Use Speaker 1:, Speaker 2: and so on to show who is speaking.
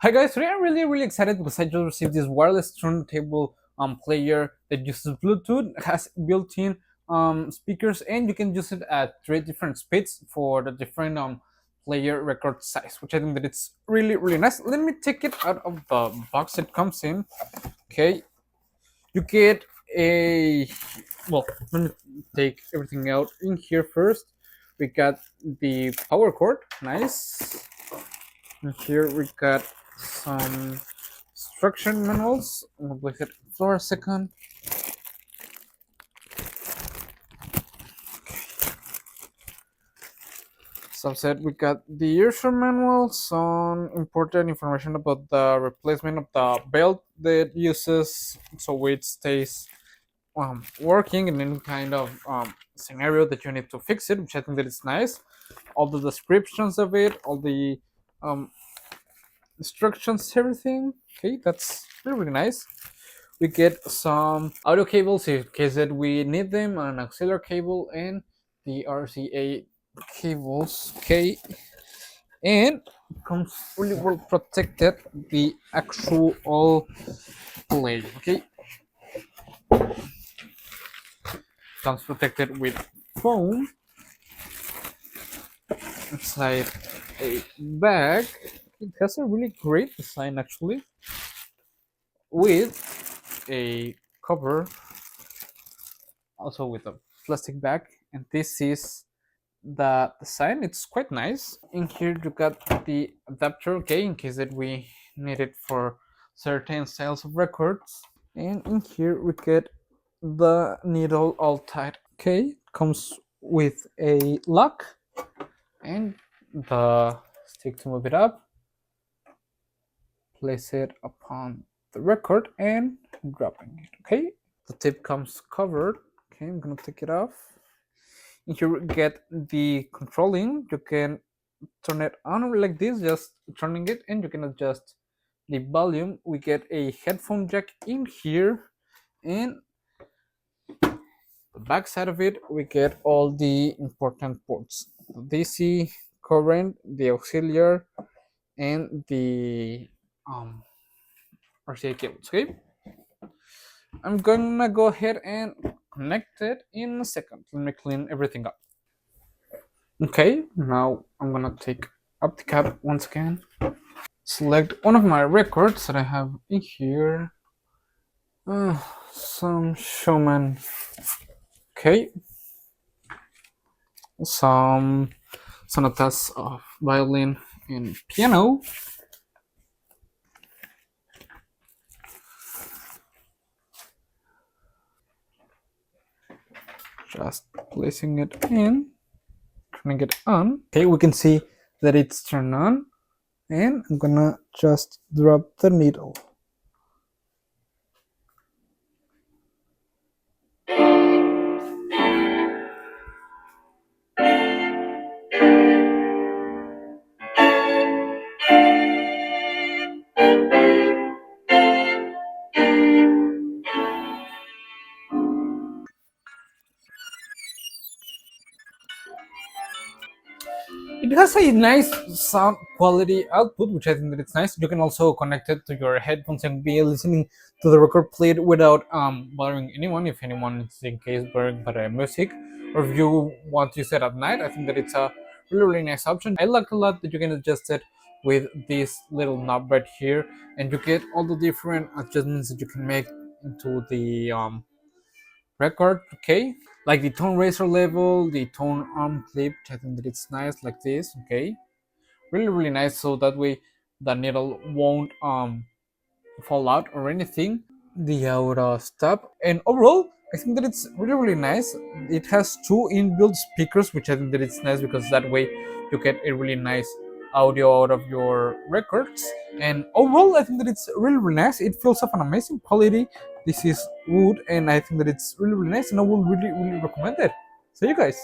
Speaker 1: Hi guys, today I'm really excited because I just received this wireless turntable player that uses Bluetooth, has built-in speakers, and you can use it at 3 different speeds for the different player record size, which I think that it's really nice. Let me take it out of the box it comes in. Okay, you get a well. Let me take everything out in here first. We got the power cord, nice. And here we got some instruction manuals. I'm gonna place it for a second. So said we got the user manual, some important information about the replacement of the belt that uses so it stays working in any kind of scenario that you need to fix it, which I think that is nice. All the descriptions of it, all the instructions, everything. Okay, that's really nice. We get some audio cables in case that we need them, an auxiliary cable, and the RCA cables. Okay, and it comes really well protected, the actual play. Okay, comes protected with foam inside a bag. It has a really great design actually, with a cover, also with a plastic bag, and this is the design. It's quite nice. In here you got the adapter, okay, in case that we need it for certain styles of records. And in here we get the needle all tight. Okay, comes with a lock and the stick to move it up, place it upon the record and dropping it. Okay, the tip comes covered. Okay, I'm gonna take it off. And here we get the controlling. You can turn it on like this, just turning it, and you can adjust the volume. We get a headphone jack in here, and the back side of it we get all the important ports: DC, current, the auxiliary, and the RCA cables. Okay, I'm gonna go ahead and connect it in a second. Let me clean everything up. Okay, now I'm gonna take up the cap once again, select one of my records that I have in here. Some Showman. Okay, some sonatas of violin and piano. Just placing it in, turning it on. Okay, we can see that it's turned on, and I'm gonna just drop the needle. It has a nice sound quality output, which I think that it's nice. You can also connect it to your headphones and be listening to the record played without bothering anyone. If anyone is in case bothered by the music, or if you want to use it at night, I think that it's a really nice option. I like a lot that you can adjust it with this little knob right here, and you get all the different adjustments that you can make into the record. Okay, like the tone razor level, the tone arm clip, I think that it's nice like this. Okay, really nice, so that way the needle won't fall out or anything. The auto stop, and overall I think that it's really nice. It has 2 inbuilt speakers, which I think that it's nice because that way you get a really nice audio out of your records. And overall I think that it's really nice. It feels of an amazing quality. This is wood, and I think that it's really nice, and I will really recommend it. So you guys,